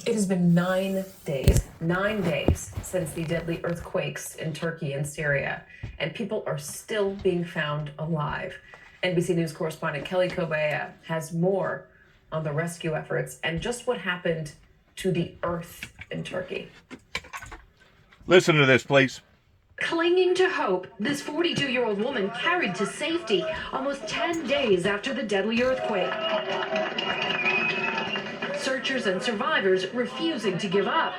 It has been 9 days since the deadly earthquakes in Turkey and Syria, and people are still being found alive. NBC News correspondent Kelly Kobea has more on the rescue efforts and just what happened to the earth in Turkey. Listen to this, please. Clinging to hope, this 42-year-old woman carried to safety almost 10 days after the deadly earthquake. Searchers and survivors refusing to give up.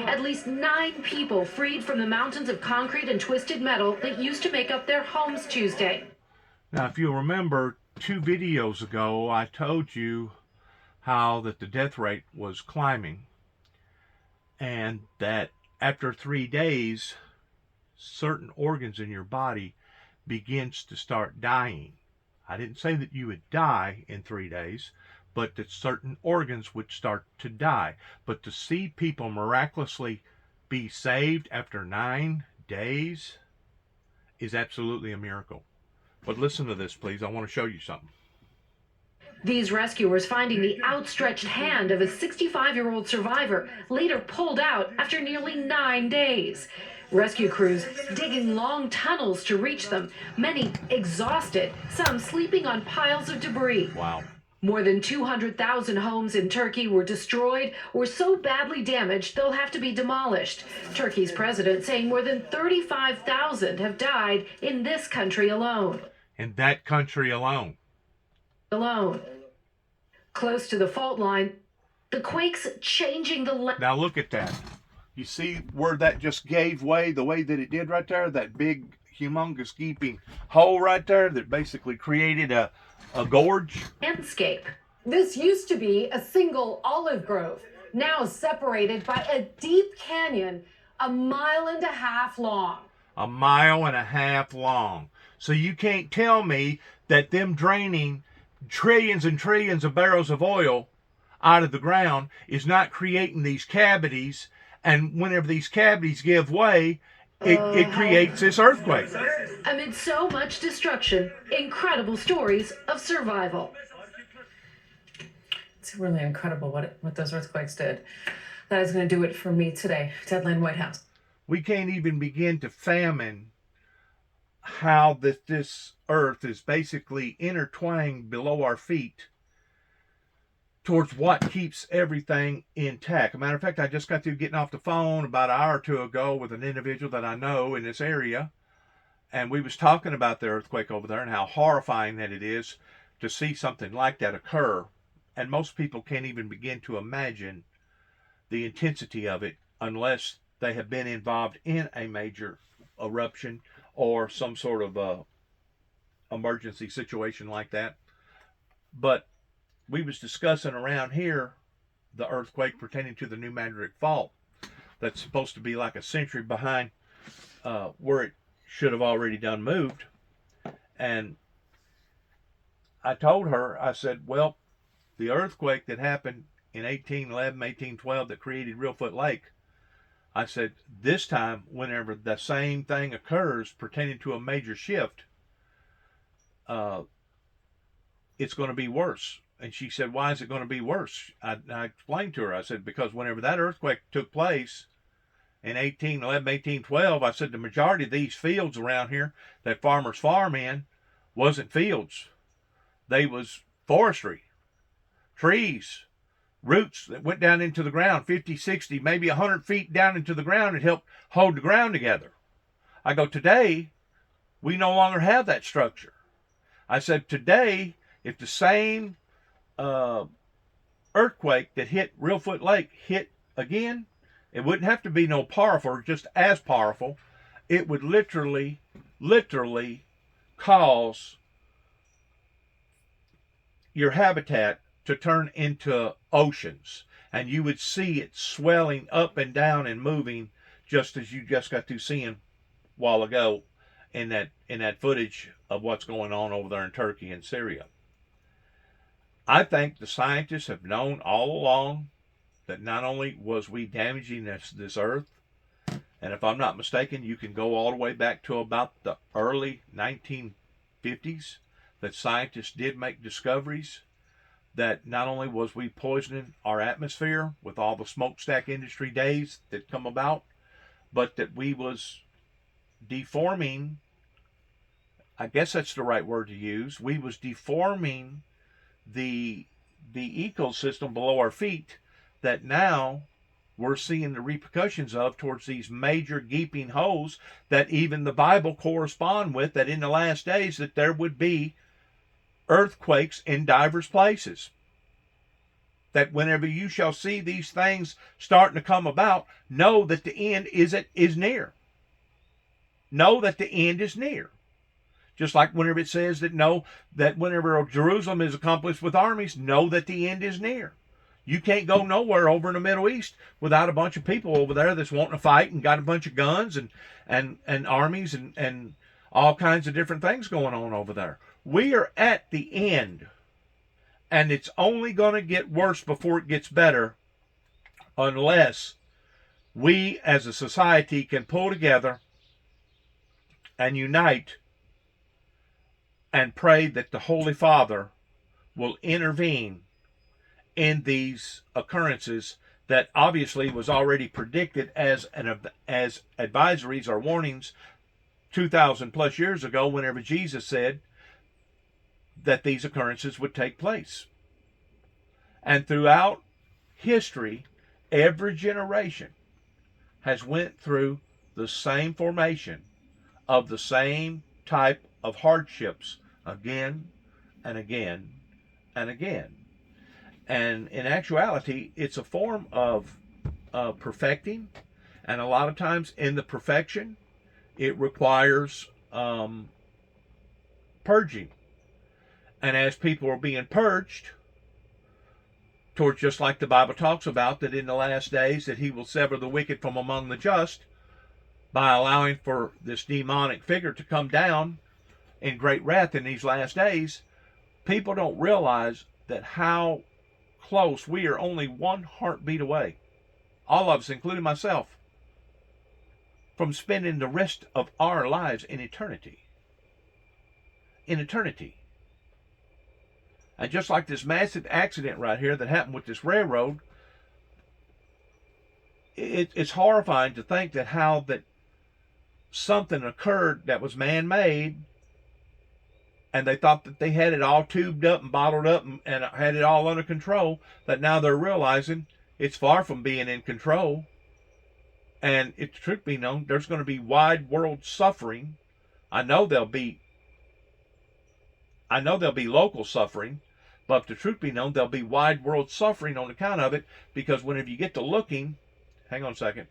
At least 9 people freed from the mountains of concrete and twisted metal that used to make up their homes Tuesday. Now, if you'll remember 2 videos ago, I told you how that the death rate was climbing and that after 3 days, certain organs in your body begins to start dying. I didn't say that you would die in 3 days, but that certain organs would start to die. But to see people miraculously be saved after 9 days is absolutely a miracle. But listen to this, please. I want to show you something. These rescuers finding the outstretched hand of a 65-year-old survivor, later pulled out after nearly 9 days. Rescue crews digging long tunnels to reach them, many exhausted, some sleeping on piles of debris. Wow. More than 200,000 homes in Turkey were destroyed or so badly damaged they'll have to be demolished. Turkey's president saying more than 35,000 have died in this country alone. In that country alone. Close to the fault line, the quakes changing the Now look at that. You see where that just gave way the way that it did right there? That big, humongous, gaping hole right there that basically created a gorge. landscape. This used to be a single olive grove, now separated by a deep canyon 1.5 miles long. 1.5 miles long. So you can't tell me that them draining trillions and trillions of barrels of oil out of the ground is not creating these cavities, and whenever these cavities give way, it creates this earthquake. Amid so much destruction, incredible stories of survival. It's really incredible what those earthquakes did. That is going to do it for me today. Deadline White House. We can't even begin to fathom how this earth is basically intertwined below our feet towards what keeps everything intact. As a matter of fact, I just got through getting off the phone about an hour or two ago with an individual that I know in this area, and we was talking about the earthquake over there and how horrifying that it is to see something like that occur. And most people can't even begin to imagine the intensity of it unless they have been involved in a major eruption or some sort of emergency situation like that. But we was discussing around here the earthquake pertaining to the New Madrid Fault that's supposed to be like a century behind where it should have already done moved. And I told her, I said, well, the earthquake that happened in 1811, 1812 that created Reelfoot Lake, I said, this time, whenever the same thing occurs pertaining to a major shift, it's going to be worse. And she said, why is it going to be worse? I explained to her, I said, because whenever that earthquake took place in 1811, 1812, I said, the majority of these fields around here that farmers farm in wasn't fields. They was forestry, trees, roots that went down into the ground 50, 60, maybe 100 feet down into the ground and helped hold the ground together. I go, today, we no longer have that structure. I said, today, if the same earthquake that hit Reelfoot Lake hit again, it wouldn't have to be no powerful, just as powerful. It would literally cause your habitat to turn into oceans, and you would see it swelling up and down and moving, just as you just got to seeing a while ago in that footage of what's going on over there in Turkey and Syria. I think the scientists have known all along that not only was we damaging this earth, and if I'm not mistaken, you can go all the way back to about the early 1950s that scientists did make discoveries that not only was we poisoning our atmosphere with all the smokestack industry days that come about, but that we was deforming, I guess that's the right word to use, we was deforming the ecosystem below our feet, that now we're seeing the repercussions of towards these major gaping holes that even the Bible correspond with, that in the last days that there would be earthquakes in divers places. That whenever you shall see these things starting to come about, know that the end is near. Know that the end is near. Just like whenever it says that whenever Jerusalem is accomplished with armies, know that the end is near. You can't go nowhere over in the Middle East without a bunch of people over there that's wanting to fight and got a bunch of guns and armies and all kinds of different things going on over there. We are at the end, and it's only going to get worse before it gets better, unless we as a society can pull together and unite and pray that the Holy Father will intervene in these occurrences that obviously was already predicted as advisories or warnings 2,000 plus years ago, whenever Jesus said that these occurrences would take place. And throughout history, every generation has went through the same formation of the same type of hardships again and again and again. And in actuality, it's a form of perfecting, and a lot of times in the perfection, it requires purging. And as people are being purged, towards, just like the Bible talks about, that in the last days that he will sever the wicked from among the just, by allowing for this demonic figure to come down in great wrath in these last days, people don't realize that how close we are, only one heartbeat away, all of us, including myself, from spending the rest of our lives in eternity. In eternity. And just like this massive accident right here that happened with this railroad, it's horrifying to think that how that something occurred that was man-made, and they thought that they had it all tubed up and bottled up and had it all under control, that now they're realizing it's far from being in control. And if the truth be known, there's going to be wide world suffering. I know there'll be local suffering, but if the truth be known, there'll be wide world suffering on account of it, because whenever you get to looking, hang on a second,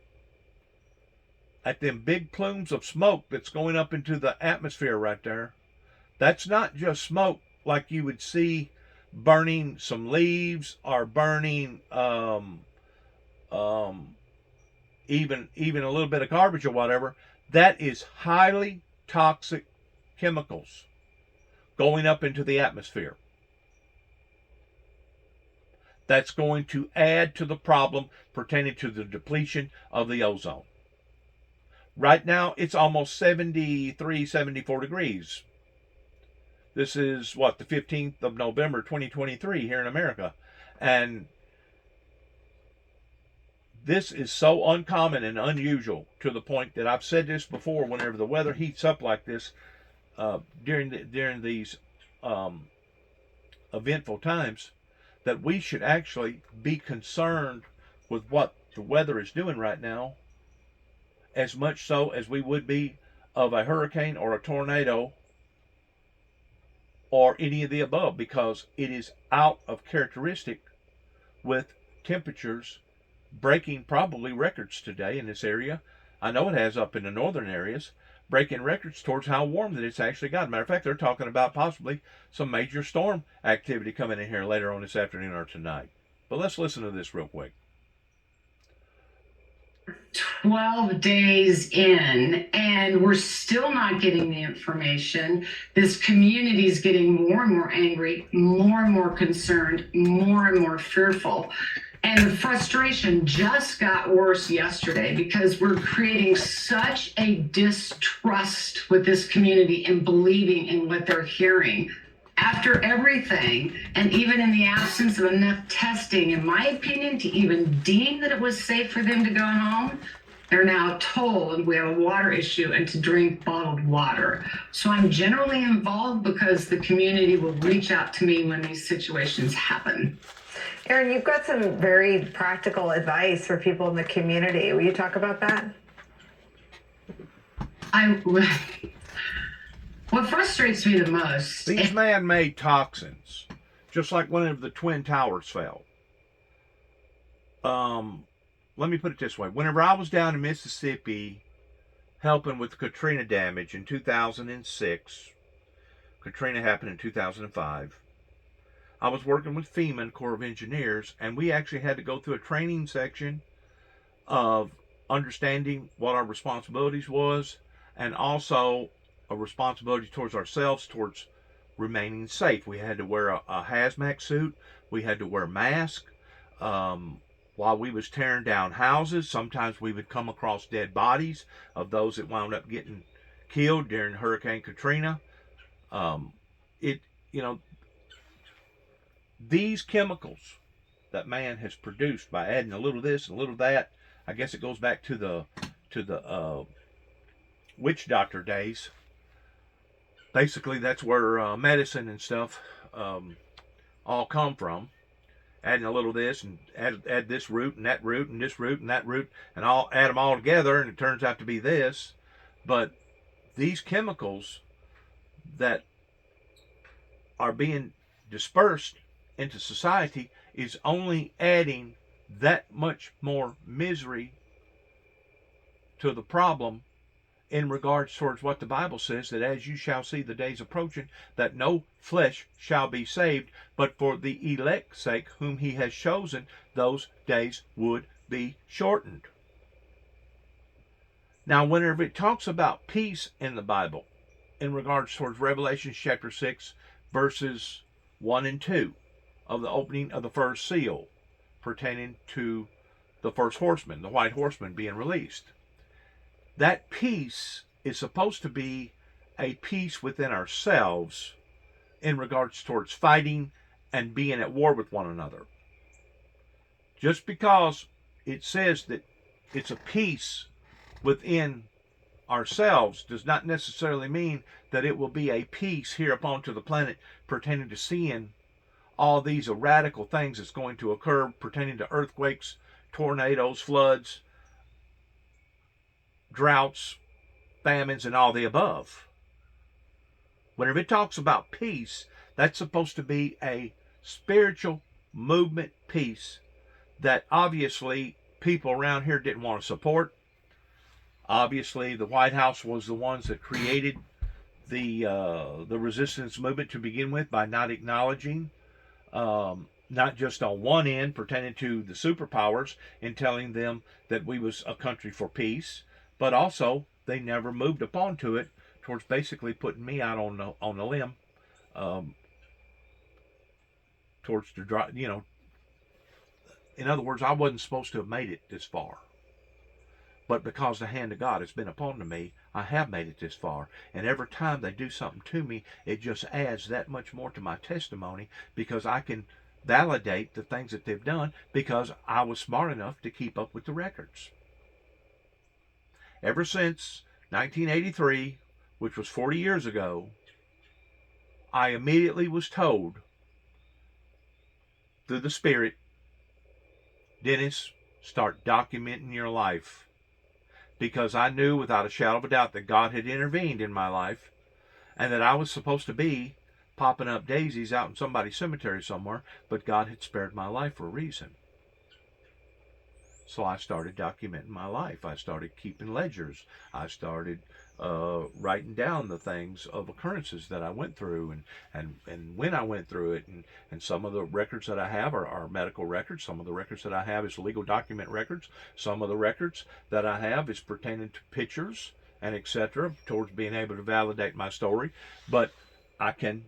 at them big plumes of smoke that's going up into the atmosphere right there, that's not just smoke like you would see burning some leaves or burning even a little bit of garbage or whatever. That is highly toxic chemicals going up into the atmosphere. That's going to add to the problem pertaining to the depletion of the ozone. Right now, it's almost 73, 74 degrees. This is, the 15th of November, 2023 here in America. And this is so uncommon and unusual, to the point that I've said this before, whenever the weather heats up like this, during these eventful times, that we should actually be concerned with what the weather is doing right now, as much so as we would be of a hurricane or a tornado or any of the above, because it is out of characteristic with temperatures breaking probably records today in this area. I know it has up in the northern areas, breaking records towards how warm that it's actually got. Matter of fact, they're talking about possibly some major storm activity coming in here later on this afternoon or tonight. But let's listen to this real quick. 12 days in, and we're still not getting the information. This community is getting more and more angry, more and more concerned, more and more fearful. And the frustration just got worse yesterday, because we're creating such a distrust with this community and believing in what they're hearing. after everything, and even in the absence of enough testing, in my opinion, to even deem that it was safe for them to go home, they're now told we have a water issue and to drink bottled water. So I'm generally involved because the community will reach out to me when these situations happen. Erin, you've got some very practical advice for people in the community. Will you talk about that? What frustrates me the most. These man-made toxins, just like whenever the Twin Towers fell. Let me put it this way. Whenever I was down in Mississippi helping with the Katrina damage in 2006, Katrina happened in 2005, I was working with FEMA, Corps of Engineers, and we actually had to go through a training section of understanding what our responsibilities was, and also a responsibility towards ourselves, towards remaining safe. We had to wear a hazmat suit. We had to wear masks. While we was tearing down houses, sometimes we would come across dead bodies of those that wound up getting killed during Hurricane Katrina. It, you know, these chemicals that man has produced by adding a little this and a little that, I guess it goes back to the witch doctor days. Basically, that's where medicine and stuff all come from. Adding a little this and add this root and that root and this root and that root, and all add them all together, and it turns out to be this. But these chemicals that are being dispersed into society is only adding that much more misery to the problem, in regards towards what the Bible says, that as you shall see the days approaching, that no flesh shall be saved, but for the elect's sake whom he has chosen, those days would be shortened. Now, whenever it talks about peace in the Bible, in regards towards Revelation chapter 6, verses 1 and 2, of the opening of the first seal, pertaining to the first horseman, the white horseman being released, that peace is supposed to be a peace within ourselves in regards towards fighting and being at war with one another. Just because it says that it's a peace within ourselves does not necessarily mean that it will be a peace here upon to the planet pertaining to seeing all these radical things that's going to occur pertaining to earthquakes, tornadoes, floods, droughts, famines, and all the above. Whenever it talks about peace, that's supposed to be a spiritual movement peace that obviously people around here didn't want to support. Obviously, the White House was the ones that created the resistance movement to begin with by not acknowledging, not just on one end pertaining to the superpowers and telling them that we was a country for peace, but also they never moved upon to it towards basically putting me out on the limb, towards the dry, in other words, I wasn't supposed to have made it this far. But because the hand of God has been upon me, I have made it this far. And every time they do something to me, it just adds that much more to my testimony, because I can validate the things that they've done because I was smart enough to keep up with the records. Ever since 1983, which was 40 years ago, I immediately was told through the Spirit, Dennis, start documenting your life. Because I knew without a shadow of a doubt that God had intervened in my life, and that I was supposed to be popping up daisies out in somebody's cemetery somewhere, but God had spared my life for a reason. So I started documenting my life. I started keeping ledgers. I started writing down the things of occurrences that I went through, and when I went through it. And some of the records that I have are medical records. Some of the records that I have is legal document records. Some of the records that I have is pertaining to pictures and etc. towards being able to validate my story. But I can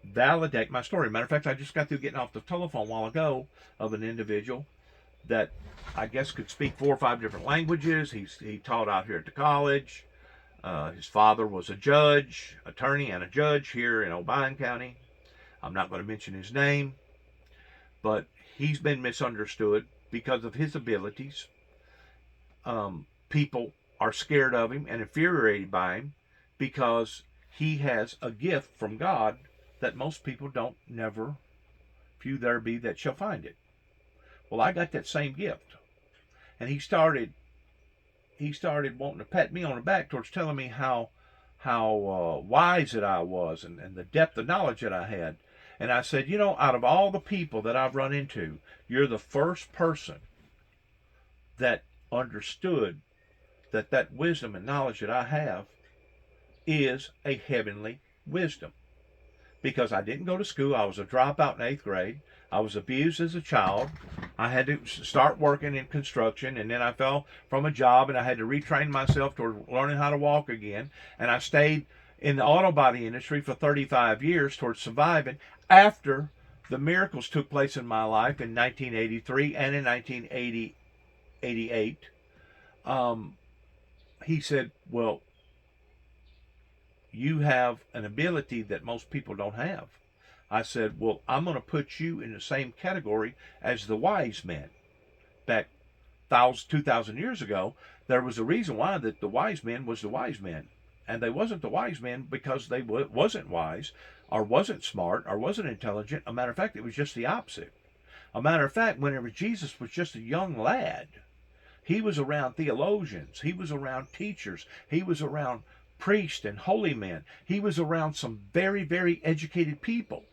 validate my story. Matter of fact, I just got through getting off the telephone a while ago of an individual that I guess could speak 4 or 5 different languages. He taught out here at the college. His father was a attorney and a judge here in Obion County. I'm not going to mention his name, but he's been misunderstood because of his abilities. People are scared of him and infuriated by him because he has a gift from God that most people don't. Never few there be that shall find it. Well, I got that same gift, and he started wanting to pat me on the back towards telling me how wise that I was, and the depth of knowledge that I had. And I said, out of all the people that I've run into, you're the first person that understood that wisdom and knowledge that I have is a heavenly wisdom. Because I didn't go to school. I was a dropout in 8th grade. I was abused as a child. I had to start working in construction, and then I fell from a job, and I had to retrain myself toward learning how to walk again. And I stayed in the auto body industry for 35 years towards surviving after the miracles took place in my life in 1983 and in 1988. He said, well, you have an ability that most people don't have. I said, well, I'm going to put you in the same category as the wise men. Back 2,000 years ago, there was a reason why that the wise men was the wise men. And they wasn't the wise men because they wasn't wise or wasn't smart or wasn't intelligent. A matter of fact, it was just the opposite. A matter of fact, whenever Jesus was just a young lad, he was around theologians. He was around teachers. He was around priests and holy men. He was around some very, very educated people.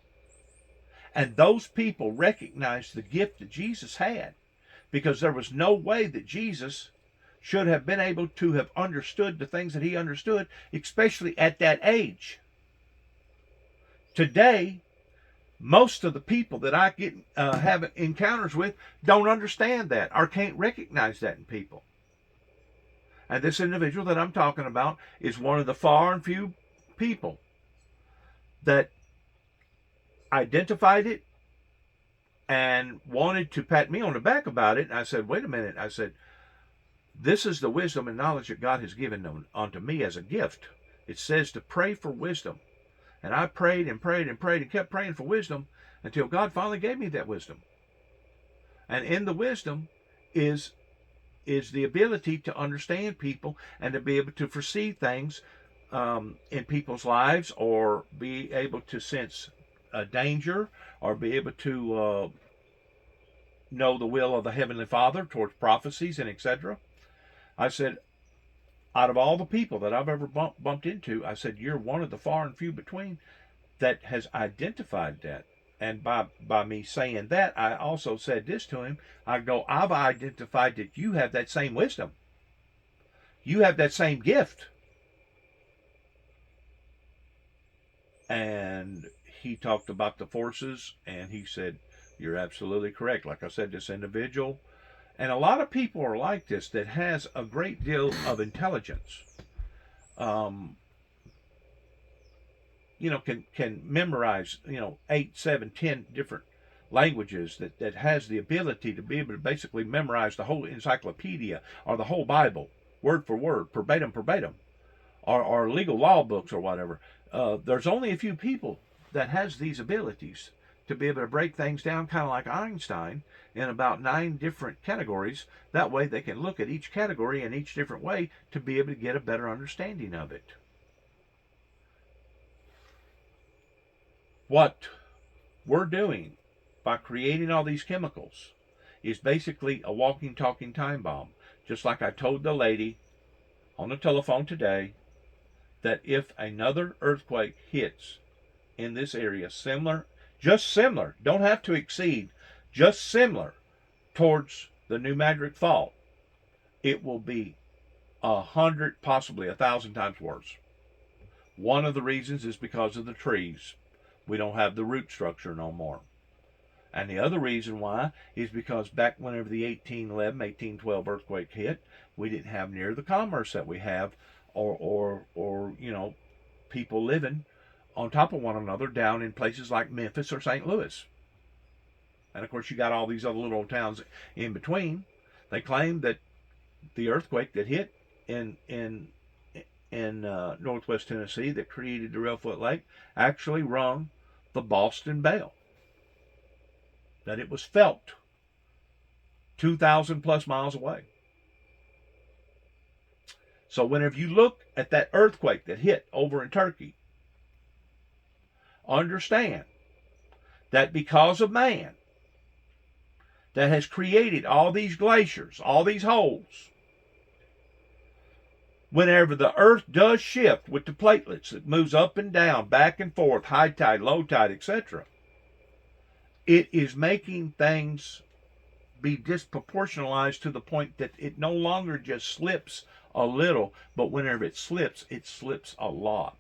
And those people recognized the gift that Jesus had, because there was no way that Jesus should have been able to have understood the things that he understood, especially at that age. Today, most of the people that I get have encounters with don't understand that or can't recognize that in people. And this individual that I'm talking about is one of the far and few people that identified it and wanted to pat me on the back about it. And I said, wait a minute. I said, this is the wisdom and knowledge that God has given unto me as a gift. It says to pray for wisdom. And I prayed and prayed and prayed and kept praying for wisdom until God finally gave me that wisdom. And in the wisdom is the ability to understand people and to be able to foresee things in people's lives, or be able to sense danger, or be able to know the will of the Heavenly Father towards prophecies and etc. I said, out of all the people that I've ever bumped into, I said, you're one of the far and few between that has identified that. And by me saying that, I also said this to him. I go, I've identified that you have that same wisdom. You have that same gift. And he talked about the forces, and he said, you're absolutely correct. Like I said, this individual, and a lot of people are like this, that has a great deal of intelligence. Can memorize, 8, 7, 10 different languages, that has the ability to be able to basically memorize the whole encyclopedia or the whole Bible, word for word, verbatim, or legal law books or whatever. There's only a few people that has these abilities to be able to break things down, kind of like Einstein, in about 9 different categories. That way they can look at each category in each different way to be able to get a better understanding of it. What we're doing by creating all these chemicals is basically a walking, talking time bomb. Just like I told the lady on the telephone today, that if another earthquake hits in this area, just similar, don't have to exceed, just similar towards the New Madrid Fault, it will be 100, possibly 1,000 times worse. One of the reasons is because of the trees. We don't have the root structure no more. And the other reason why is because back whenever the 1811, 1812 earthquake hit, we didn't have near the commerce that we have, or people living on top of one another down in places like Memphis or St. Louis. And of course, you got all these other little towns in between. They claim that the earthquake that hit in northwest Tennessee that created the Reelfoot Lake actually rung the Boston Bell, that it was felt 2,000 plus miles away. So whenever you look at that earthquake that hit over in Turkey, understand that because of man that has created all these glaciers, all these holes, whenever the earth does shift with the platelets, it moves up and down, back and forth, high tide, low tide, etc., it is making things be disproportionalized to the point that it no longer just slips a little, but whenever it slips a lot.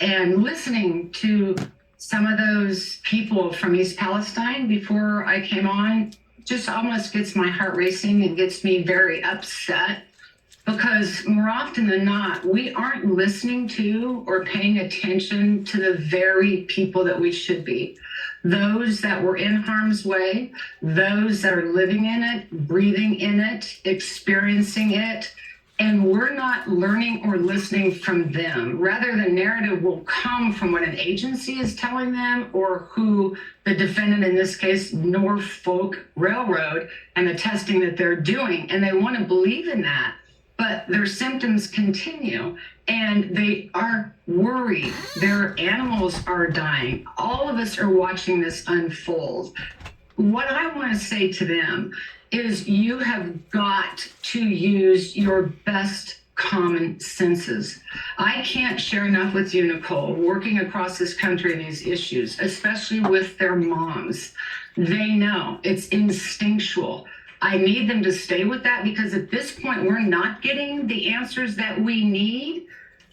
And listening to some of those people from East Palestine before I came on just almost gets my heart racing and gets me very upset, because more often than not, we aren't listening to or paying attention to the very people that we should be. Those that were in harm's way, those that are living in it, breathing in it, experiencing it, and we're not learning or listening from them. Rather, the narrative will come from what an agency is telling them, or who the defendant, in this case, Norfolk Railroad, and the testing that they're doing. And they want to believe in that, but their symptoms continue and they are worried. Their animals are dying. All of us are watching this unfold. What I want to say to them is, you have got to use your best common senses. I can't share enough with you, Nicole, working across this country in these issues, especially with their moms. They know it's instinctual. I need them to stay with that, because at this point, we're not getting the answers that we need.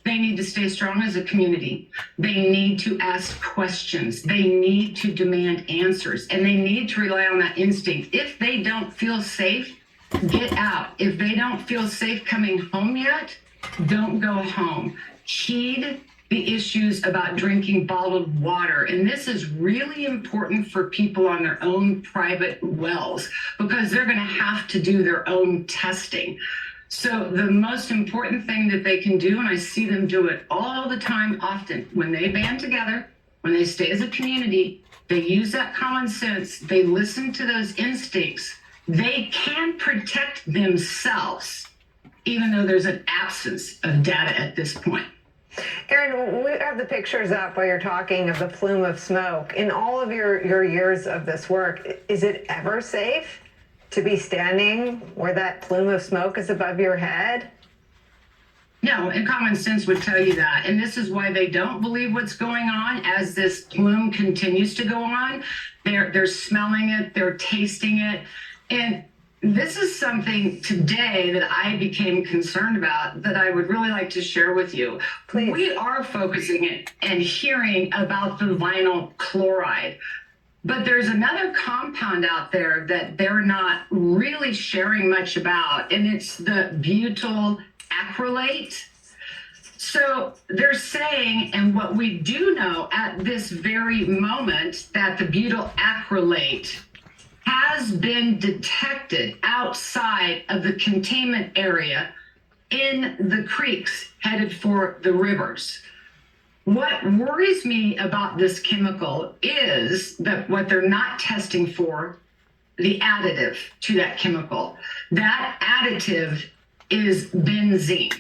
They need to stay strong as a community. They need to ask questions. They need to demand answers, and they need to rely on that instinct. If they don't feel safe, get out. If they don't feel safe coming home yet, don't go home. Heed the issues about drinking bottled water. And this is really important for people on their own private wells, because they're going to have to do their own testing. So the most important thing that they can do, and I see them do it all the time, often, when they band together, when they stay as a community, they use that common sense, they listen to those instincts, they can protect themselves, even though there's an absence of data at this point. Erin, we have the pictures up while you're talking of the plume of smoke. In all of your years of this work, is it ever safe to be standing where that plume of smoke is above your head? No, and common sense would tell you that. And this is why they don't believe what's going on as this plume continues to go on. They're smelling it, they're tasting it. And this is something today that I became concerned about that I would really like to share with you. Please. We are focusing it and hearing about the vinyl chloride. But there's another compound out there that they're not really sharing much about, and it's the butyl acrylate. So they're saying, and what we do know at this very moment, that the butyl acrylate has been detected outside of the containment area in the creeks headed for the rivers. What worries me about this chemical is that what they're not testing for, the additive to that chemical. That additive is benzene.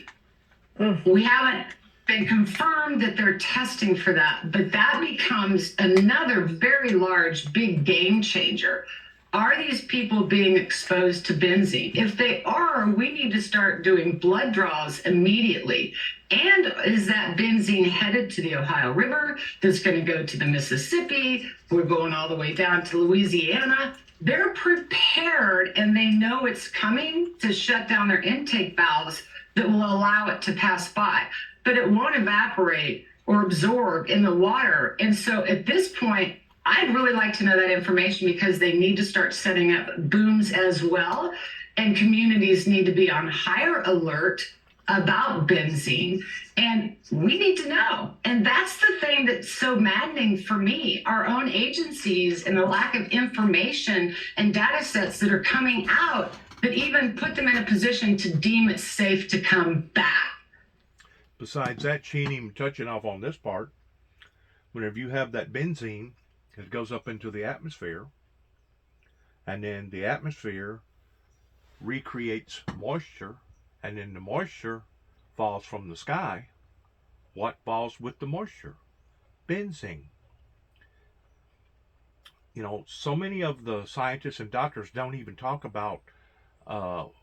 We haven't been confirmed that they're testing for that, but that becomes another very large, big game changer. Are these people being exposed to benzene? If they are, we need to start doing blood draws immediately. And is that benzene headed to the Ohio River? That's going to go to the Mississippi. We're going all the way down to Louisiana. They're prepared, and they know it's coming to shut down their intake valves that will allow it to pass by. But it won't evaporate or absorb in the water. And so at this point, I'd really like to know that information, because they need to start setting up booms as well. And communities need to be on higher alert about benzene. And we need to know. And that's the thing that's so maddening for me, our own agencies and the lack of information and data sets that are coming out that even put them in a position to deem it safe to come back. besides that, she ain't even touching off on this part. Whenever you have that benzene, it goes up into the atmosphere, and then the atmosphere recreates moisture, and then the moisture falls from the sky. What falls with the moisture? Benzene. You know, so many of the scientists and doctors don't even talk about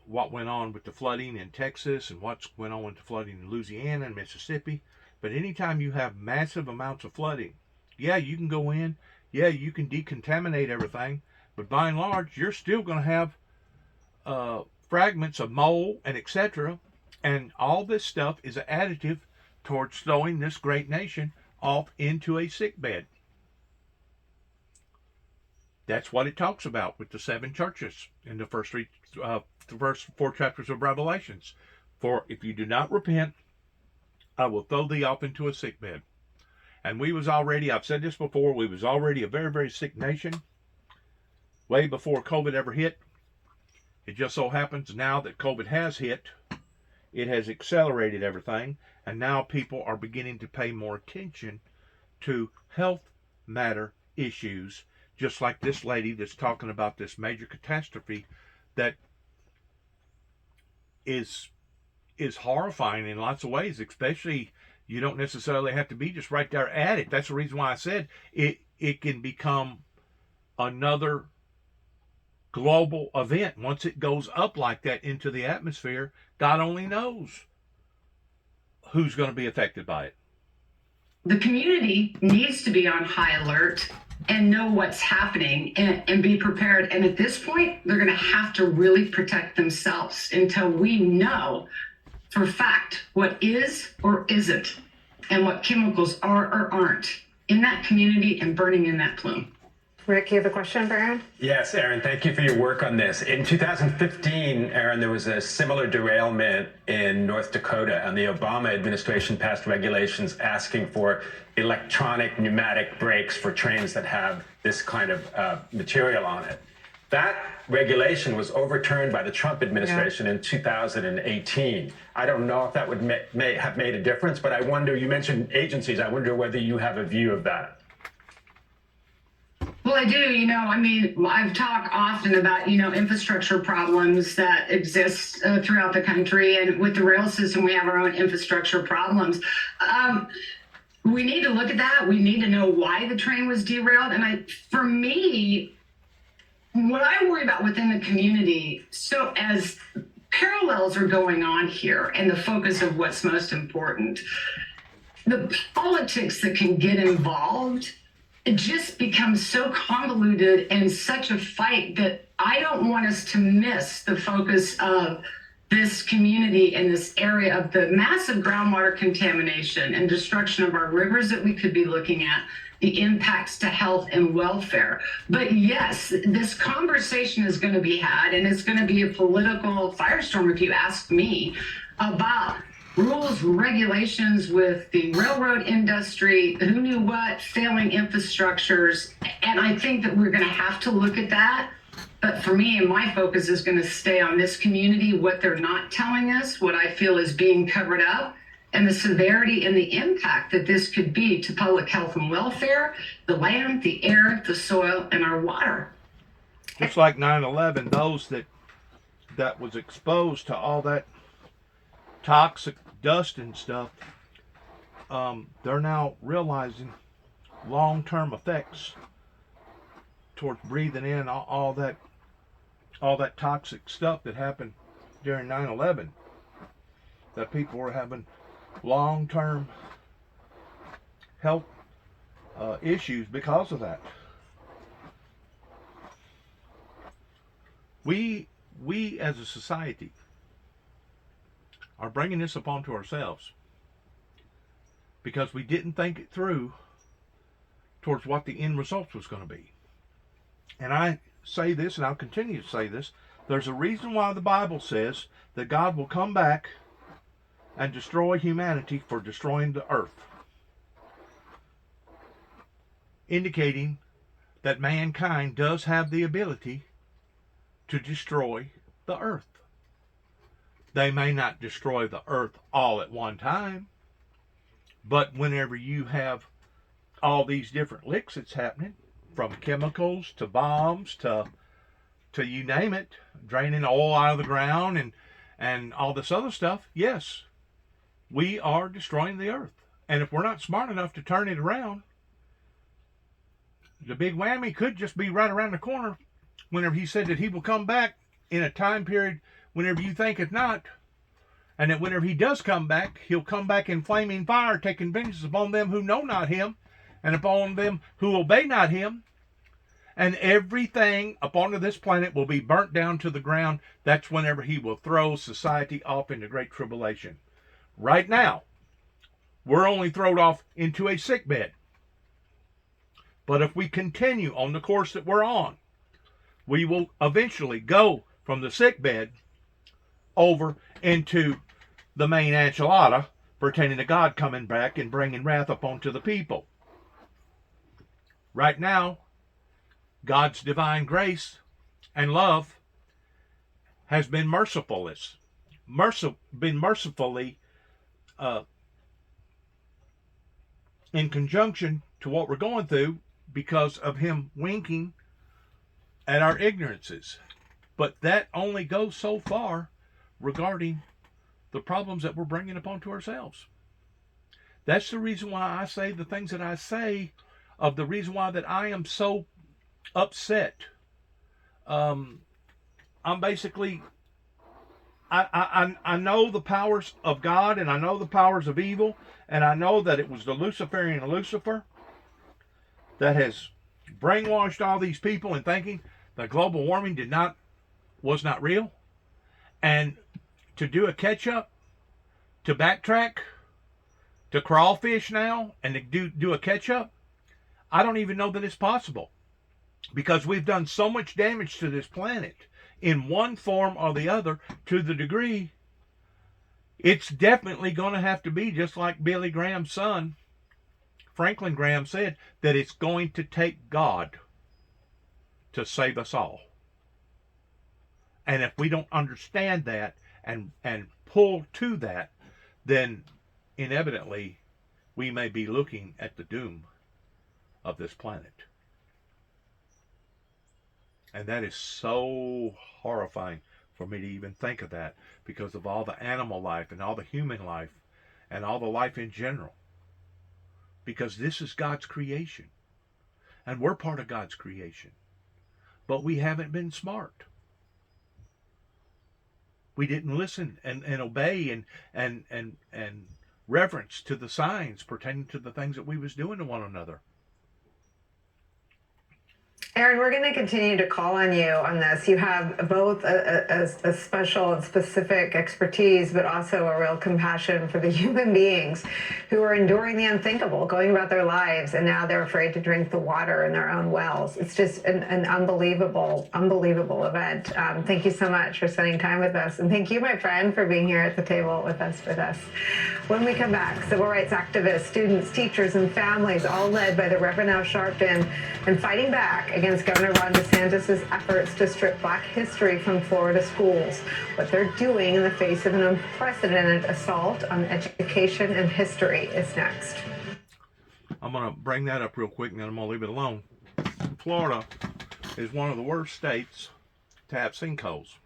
what went on with the flooding in Texas and what's went on with the flooding in Louisiana and Mississippi. But anytime you have massive amounts of flooding, yeah, you can go in, yeah, you can decontaminate everything, but by and large, you're still going to have fragments of mold and etc. And all this stuff is an additive towards throwing this great nation off into a sick bed. That's what it talks about with the 7 churches in the first 4 chapters of Revelations. For if you do not repent, I will throw thee off into a sick bed. And we was already, I've said this before, we was already a very, very sick nation way before COVID ever hit. It just so happens now that COVID has hit, it has accelerated everything, and now people are beginning to pay more attention to health matter issues, just like this lady that's talking about this major catastrophe that is horrifying in lots of ways. Especially, you don't necessarily have to be just right there at it. That's the reason why I said it can become another global event once it goes up like that into the atmosphere. God only knows who's going to be affected by it. The community needs to be on high alert and know what's happening and be prepared. And at this point, they're going to have to really protect themselves until we know for fact what is or isn't and what chemicals are or aren't in that community and burning in that plume. Rick, you have a question for Aaron? Yes, Aaron, thank you for your work on this. In 2015, Aaron, there was a similar derailment in North Dakota, and the Obama administration passed regulations asking for electronic pneumatic brakes for trains that have this kind of material on it. That regulation was overturned by the Trump administration in 2018. I don't know if that would may have made a difference, but I wonder, you mentioned agencies, I wonder whether you have a view of that. Well, I do. I mean, I've talked often about, infrastructure problems that exist throughout the country. And with the rail system, we have our own infrastructure problems. We need to look at that. We need to know why the train was derailed. And for me, what I worry about within the community, so as parallels are going on here and the focus of what's most important, the politics that can get involved, it just becomes so convoluted and such a fight that I don't want us to miss the focus of this community and this area of the massive groundwater contamination and destruction of our rivers that we could be looking at, the impacts to health and welfare. But yes, this conversation is going to be had, and it's going to be a political firestorm, if you ask me, about rules, regulations with the railroad industry, who knew what, failing infrastructures. And I think that we're going to have to look at that. But for me, and my focus is going to stay on this community, what they're not telling us, what I feel is being covered up, and the severity and the impact that this could be to public health and welfare, the land, the air, the soil, and our water. Just like 9/11, those that was exposed to all that toxic dust and stuff, they're now realizing long-term effects towards breathing in all that toxic stuff that happened during 9/11. That people were having long-term health issues because of that. We as a society are bringing this upon to ourselves because we didn't think it through towards what the end result was going to be. And I say this, and I'll continue to say this, there's a reason why the Bible says that God will come back and destroy humanity for destroying the earth, indicating that mankind does have the ability to destroy the earth. They may not destroy the earth all at one time, But whenever you have all these different licks that's happening, from chemicals to bombs to you name it, draining oil out of the ground and all this other stuff, yes, we are destroying the earth. And if we're not smart enough to turn it around, the big whammy could just be right around the corner whenever he said that he will come back in a time period whenever you think it not. And that whenever he does come back, he'll come back in flaming fire, taking vengeance upon them who know not him, and upon them who obey not him. And everything upon this planet will be burnt down to the ground. That's whenever he will throw society off into great tribulation. Right now, we're only thrown off into a sick bed. But if we continue on the course that we're on, we will eventually go from the sick bed over into the main enchilada pertaining to God coming back and bringing wrath upon to the people. Right now, God's divine grace and love has been mercifully in conjunction to what we're going through because of him winking at our ignorances. But that only goes so far regarding the problems that we're bringing upon to ourselves. That's the reason why I say the things that I say, of the reason why that I am so upset. I'm basically, I know the powers of God, and I know the powers of evil, and I know that it was the Luciferian Lucifer that has brainwashed all these people in thinking that global warming was not real. And to do a catch up, to backtrack, to crawfish now, and to do a catch up, I don't even know that it's possible. Because we've done so much damage to this planet in one form or the other, to the degree it's definitely going to have to be just like Billy Graham's son, Franklin Graham, said, that it's going to take God to save us all. And if we don't understand that and pull to that, then inevitably we may be looking at the doom of this planet. And that is so horrifying for me to even think of that, because of all the animal life and all the human life and all the life in general. Because this is God's creation. And we're part of God's creation. But we haven't been smart. We didn't listen and obey and reverence to the signs pertaining to the things that we was doing to one another. Aaron, we're going to continue to call on you on this. You have both a special and specific expertise, but also a real compassion for the human beings who are enduring the unthinkable, going about their lives, and now they're afraid to drink the water in their own wells. It's just an unbelievable event. Thank you so much for spending time with us. And thank you, my friend, for being here at the table with us. When we come back, civil rights activists, students, teachers, and families, all led by the Reverend Al Sharpton, and fighting back against Governor Ron DeSantis' efforts to strip Black history from Florida schools. What they're doing in the face of an unprecedented assault on education and history is next. I'm going to bring that up real quick, and then I'm going to leave it alone. Florida is one of the worst states to have sinkholes.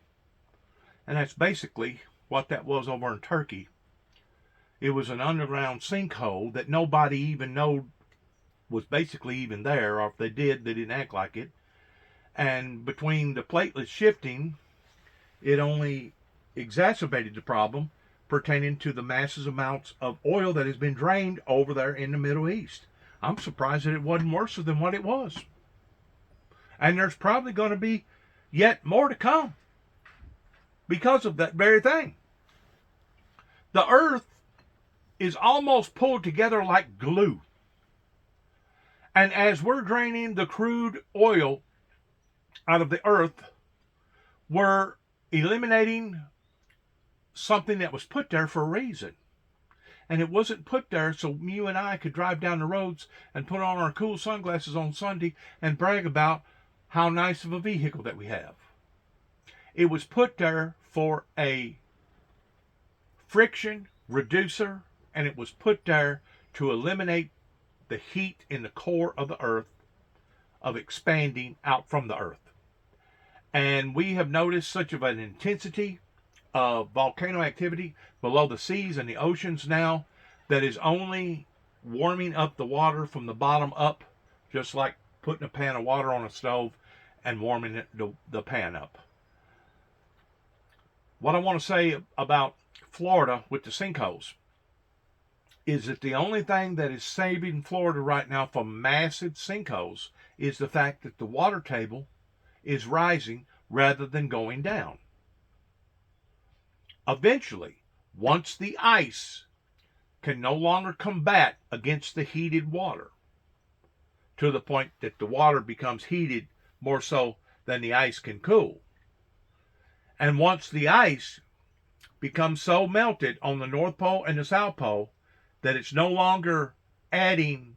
And that's basically what that was over in Turkey. It was an underground sinkhole that nobody even knew was basically even there, or if they did, they didn't act like it. And between the platelets shifting, it only exacerbated the problem pertaining to the massive amounts of oil that has been drained over there in the Middle East. I'm surprised that it wasn't worse than what it was. And there's probably going to be yet more to come because of that very thing. The earth is almost pulled together like glue. And as we're draining the crude oil out of the earth, we're eliminating something that was put there for a reason. And it wasn't put there so you and I could drive down the roads and put on our cool sunglasses on Sunday and brag about how nice of a vehicle that we have. It was put there for a friction reducer, and it was put there to eliminate the heat in the core of the earth of expanding out from the earth. And we have noticed such of an intensity of volcano activity below the seas and the oceans now that is only warming up the water from the bottom up, just like putting a pan of water on a stove and warming the pan up. What I want to say about Florida with the sinkholes is that the only thing that is saving Florida right now from massive sinkholes is the fact that the water table is rising rather than going down. Eventually, once the ice can no longer combat against the heated water, to the point that the water becomes heated more so than the ice can cool, and once the ice becomes so melted on the North Pole and the South Pole that it's no longer adding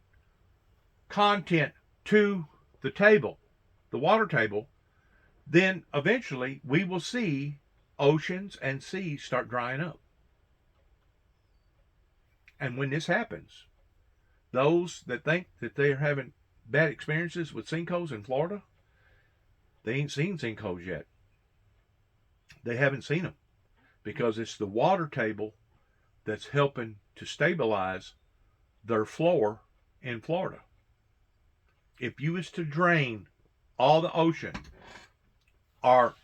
content to the table, the water table, then eventually we will see oceans and seas start drying up. And when this happens, those that think that they're having bad experiences with sinkholes in Florida, they ain't seen sinkholes yet. They haven't seen them because it's the water table that's helping to stabilize their floor in Florida. If you was to drain all the ocean, or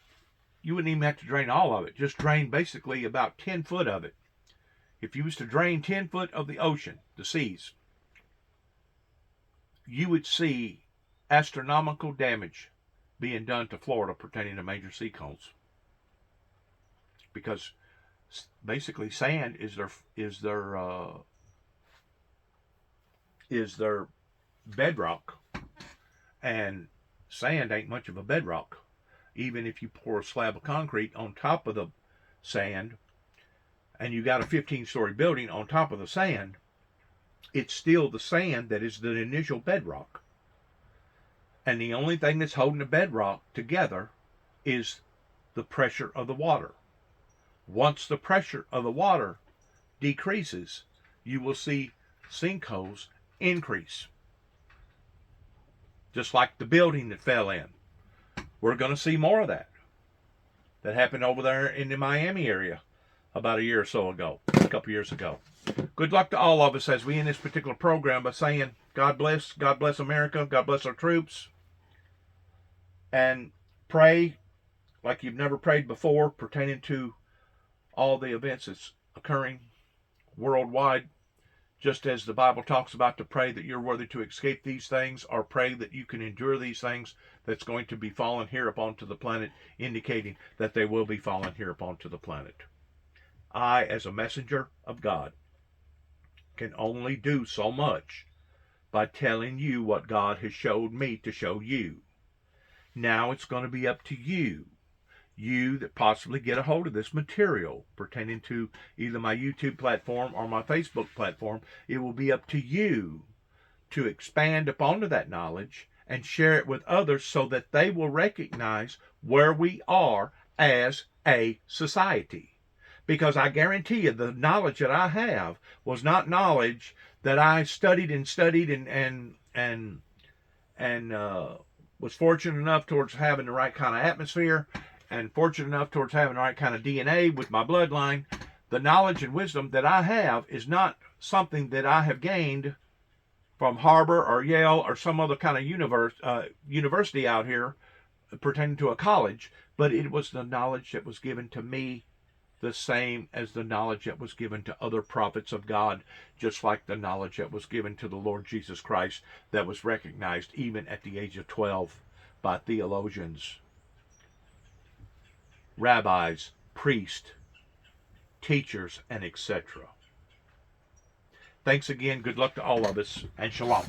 you wouldn't even have to drain all of it, just drain basically about 10 foot of it. If you was to drain 10 foot of the ocean, the seas, you would see astronomical damage being done to Florida pertaining to major sinkholes. Because basically sand is their bedrock, and sand ain't much of a bedrock. Even if you pour a slab of concrete on top of the sand and you got a 15-story building on top of the sand, it's still the sand that is the initial bedrock. And the only thing that's holding the bedrock together is the pressure of the water. Once the pressure of the water decreases, you will see sinkholes increase. Just like the building that fell in. We're going to see more of that. That happened over there in the Miami area about a year or so ago, a couple years ago. Good luck to all of us as we end this particular program by saying, God bless America, God bless our troops, and pray like you've never prayed before pertaining to all the events that's occurring worldwide, just as the Bible talks about to pray that you're worthy to escape these things, or pray that you can endure these things that's going to be fallen here upon to the planet, indicating that they will be fallen here upon to the planet. I, as a messenger of God, can only do so much by telling you what God has showed me to show you. Now it's going to be up to you that possibly get a hold of this material pertaining to either my YouTube platform or my Facebook platform. It will be up to you to expand upon that knowledge and share it with others so that they will recognize where we are as a society. Because I guarantee you the knowledge that I have was not knowledge that I studied and was fortunate enough towards having the right kind of atmosphere and fortunate enough towards having the right kind of DNA with my bloodline. The knowledge and wisdom that I have is not something that I have gained from Harvard or Yale or some other kind of university out here pertaining to a college, but it was the knowledge that was given to me, the same as the knowledge that was given to other prophets of God, just like the knowledge that was given to the Lord Jesus Christ that was recognized even at the age of 12 by theologians, rabbis, priests, teachers, and etc. Thanks again. Good luck to all of us, and shalom.